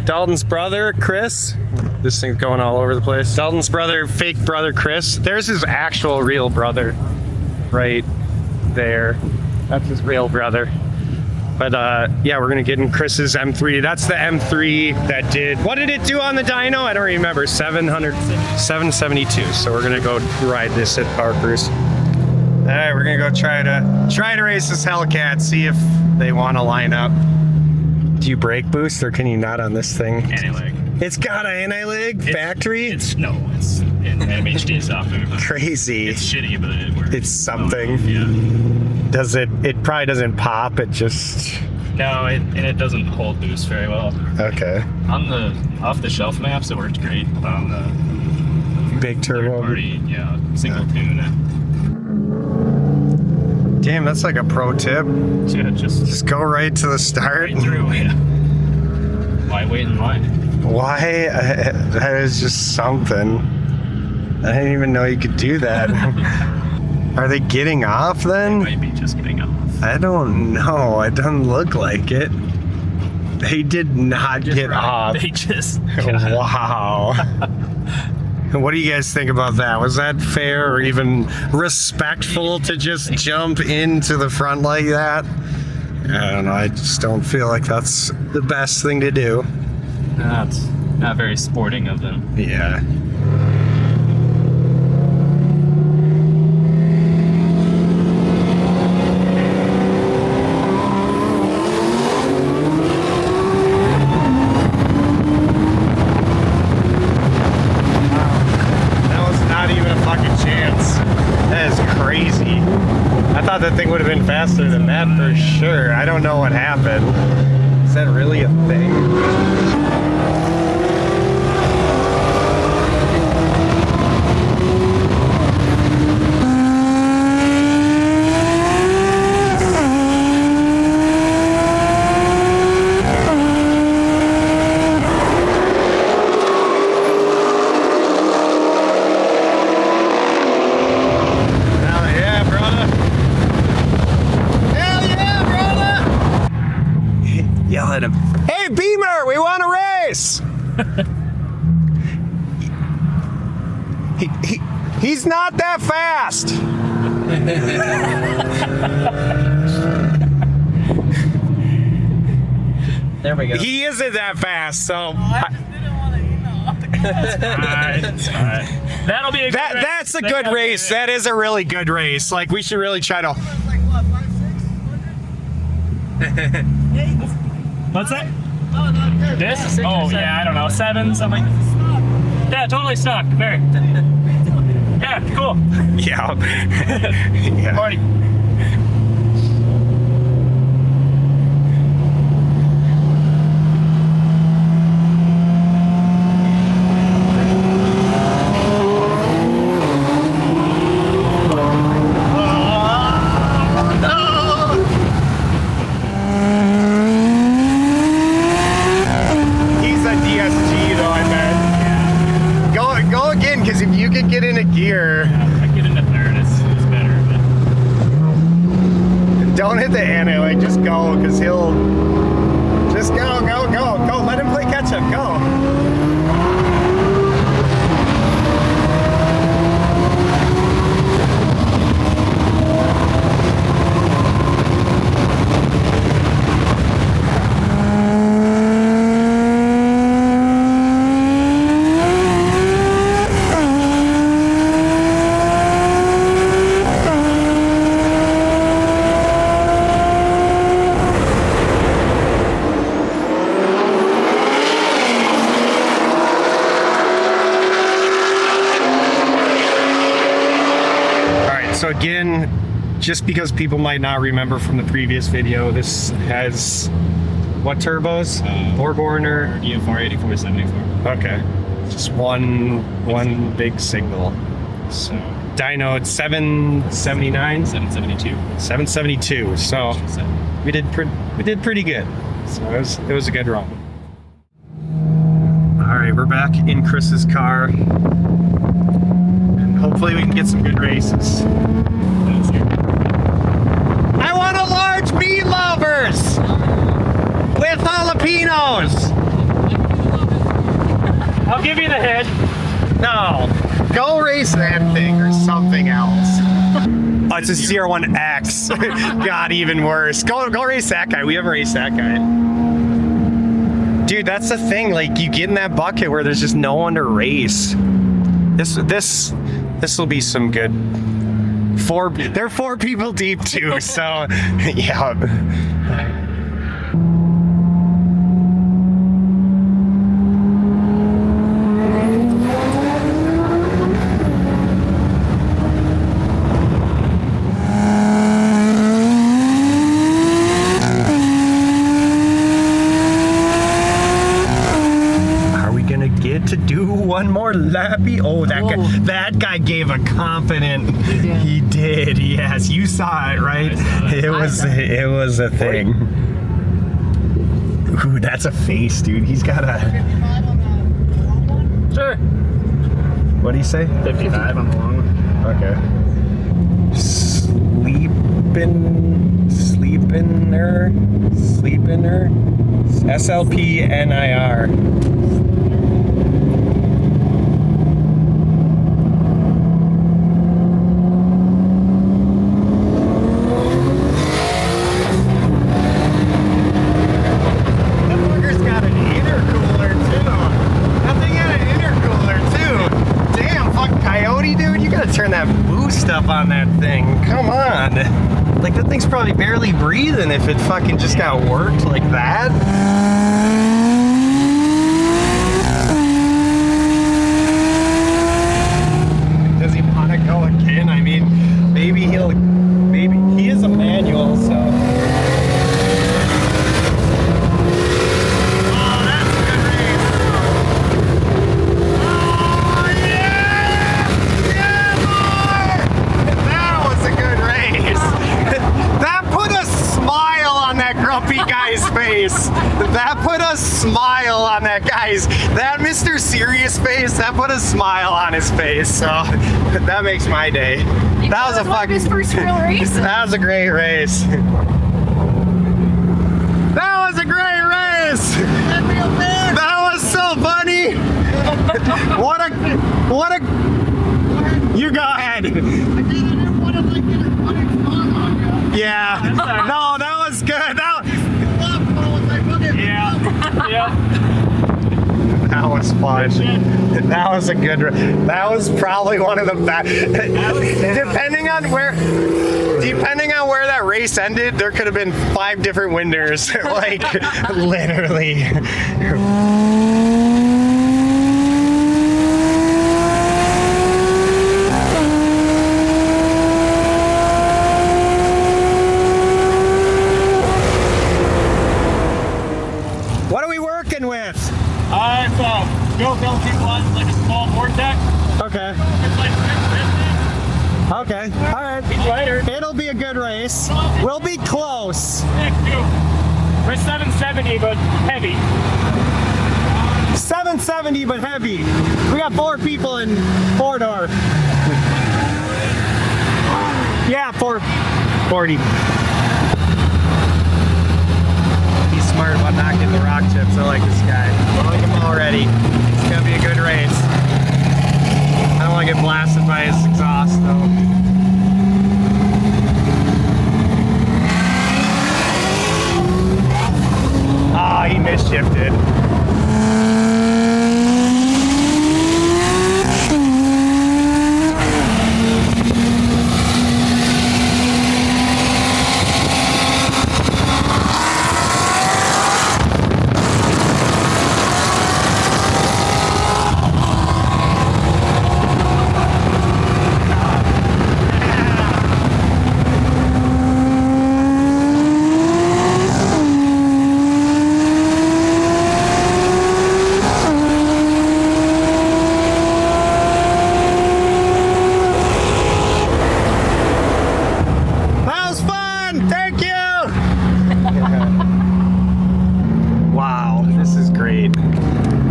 Dalton's brother, Chris. This thing's going all over the place. Dalton's brother, fake brother, Chris. There's his actual real brother right there. That's his real brother. But yeah, we're gonna get in Chris's M3. That's the M3 that did, what did it do on the dyno? I don't remember, 772. So we're gonna go ride this at Powercuise. All right, we're gonna go try to race this Hellcat, see if they wanna line up. Do you brake boost or can you not on this thing? Anti-lag. It's got an anti-lag factory? It's in MHD software. Crazy. It's shitty, but it works. It's something. Yeah. Does it probably doesn't pop, it just... No, it doesn't hold boost very well. Okay. On the off-the-shelf maps, it worked great. But on the big turbo. party, yeah, single tune. Damn, that's like a pro tip. Yeah, just go right to the start. right through, yeah. Why wait in line? Why? That is just something. I didn't even know you could do that. Are they getting off then? They might be just getting off. I don't know. It doesn't look like it. They did not get off. They just... Wow. What do you guys think about that? Was that fair or even respectful to just jump into the front like that? I don't know. I just don't feel like that's the best thing to do. That's not very sporting of them. Yeah. That thing would have been faster than that for sure. I don't know what happened. Is that really a thing? Yell at him. Hey, Beamer, we want to race. He's not that fast. There we go. He isn't that fast, so. I just didn't want to, It's all right. That'll be a good race. That's a good race. That is a really good race. Like, we should really try to. It's like what, 5, 600? 8? What's that? Oh, not good. This? Oh, yeah, I don't know. 7, something. Yeah, totally stock. Very. Yeah, cool. Yeah. Yeah. Party. Get in a gear. Yeah, I get into third, it's better. But... Don't hit the anti-lag, just go, because he'll... Just go. Let him play catch up, go. So again, just because people might not remember from the previous video, this has what turbos? 4-burner. DFR 8474. Okay, just one big signal. So dynoed 779, 772. 772. So we did pretty good. So it was a good run. All right, we're back in Chris's car. Hopefully we can get some good races. I want a large meat lovers with jalapenos. give you the head. No. Go race that thing or something else. Oh, it's a CR1X. God, even worse. Go race that guy. We haven't raced that guy. Dude, that's the thing. Like, you get in that bucket where there's just no one to race. This will be some good. They're 4 people deep too. So, yeah. To do one more lappy. Oh, that guy gave a confident. He did. Yes, you saw it, right? It was a thing. Ooh, that's a face, dude. He's got a. Sure. What do you say? 55 on the long one. Okay. Sleepiner. SLPNIR. Turn that boost up on that thing. Come on. Like, that thing's probably barely breathing if it fucking just got worked like that. Does he want to go again? I mean, maybe he is a manual, so. That put a smile on that guy's, that Mr. Serious face, that put a smile on his face, so that makes my day. That was a fucking, his first real race. That was a great race. That was a great race. That was so funny. What a, you go ahead. Yeah, no, that was good. That was fun. That was a good. That was probably one of the best. Depending on where that race ended, there could have been 5 different winners. Like, literally. Built LT1, like a small vortex. Okay. It's like 650. Okay. All right. He's lighter. It'll be a good race. We'll be close. We're 770, but heavy. 770, but heavy. We got 4 people in 4-door. Yeah, 440. He's smart about not getting the rock chips. I like this guy. I like him already. It's gonna be a good race. I don't want to get blasted by his exhaust though. Ah, he misshifted.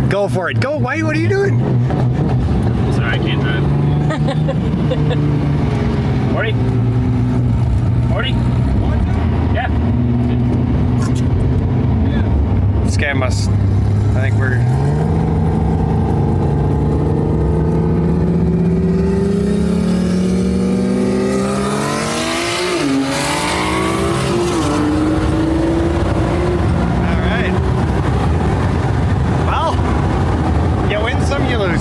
Go for it. Go. Why? What are you doing? Sorry, I can't drive. 40? 40? Yeah. This guy must. I think we're.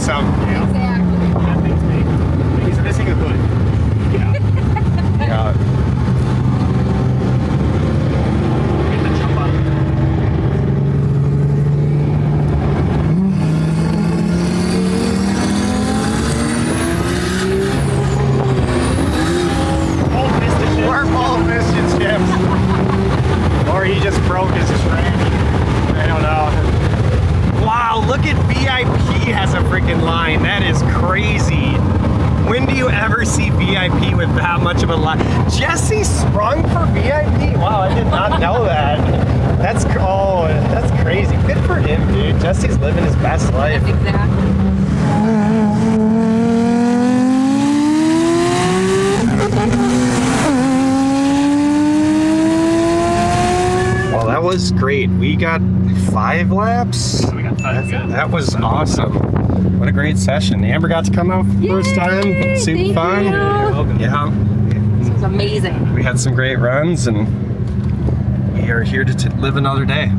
awesome. Exactly. That makes me. He's missing a hood. Yeah. Get the jump on. Both piston shifts. Or both piston shifts. Or he just broke his train. I don't know. Wow, look at VIP has a freaking line. That is crazy. When do you ever see VIP with that much of a line? Jesse sprung for VIP? Wow, I did not know that. That's crazy. Good for him, dude. Jesse's living his best life. Exactly. Well, that was great. We got 5 laps. So we got 5. That was awesome. What a great session. Amber got to come out for the first time. Super Thank fun. you. Yeah. This was amazing. We had some great runs and we are here to live another day.